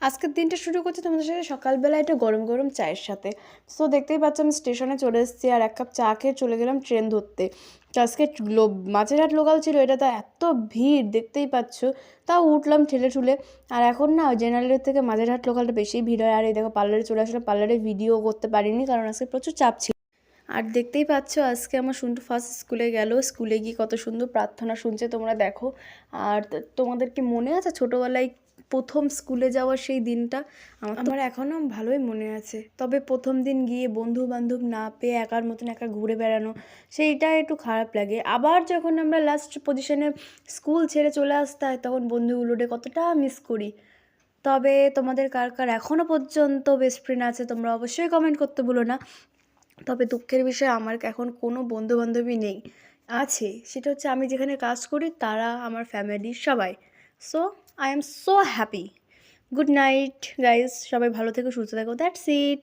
আজকের দিনটা শুরু করছি তোমাদের সাথে সকালবেলা একটা গরম গরম চায়ের সাথে। সো দেখতেই পাচ্ছ আমি স্টেশনে চলে এসেছি আর এক কাপ চা খেয়ে চলে গেলাম ট্রেন ধরতে। তো আজকে মাঝেরহাট লোকাল ছিল, এটা তো এত ভিড় দেখতেই পাচ্ছ। তাও উঠলাম ঠেলে ঠুলে। আর এখন না জেনারেলের থেকে মাঝেরহাট লোকালটা বেশি ভিড় হয়। আর এই দেখো পার্লারে চলে আসলে, পার্লারে ভিডিও করতে পারিনি কারণ আজকে প্রচুর চাপ ছিল। আর দেখতেই পাচ্ছ আজকে আমার শুন্টু ফার্স্ট স্কুলে গেল, স্কুলে গিয়ে কত সুন্দর প্রার্থনা শুনছে তোমরা দেখো। আর তোমাদের কি মনে আছে ছোটোবেলায় প্রথম স্কুলে যাওয়ার সেই দিনটা? আমার এখনও ভালোই মনে আছে। তবে প্রথম দিন গিয়ে বন্ধু বান্ধব না পেয়ে একার মতন একা ঘুরে বেড়ানো, সেইটা একটু খারাপ লাগে। আবার যখন আমরা লাস্ট পজিশনে স্কুল ছেড়ে চলে আসতে হয় তখন বন্ধুগুলোকে কতটা মিস করি। তবে তোমাদের কার কার এখনও পর্যন্ত বেস্ট ফ্রেন্ড আছে তোমরা অবশ্যই কমেন্ট করতে ভুলো না। তবে দুঃখের বিষয় আমার এখন কোনো বন্ধুবান্ধবী নেই। আছে, সেটা হচ্ছে আমি যেখানে কাজ করি তারা আমার ফ্যামিলির সবাই। So I am so happy. Good night guys, সবাই ভালো থেকো, সুস্থ থেকো, দ্যাটস ইট।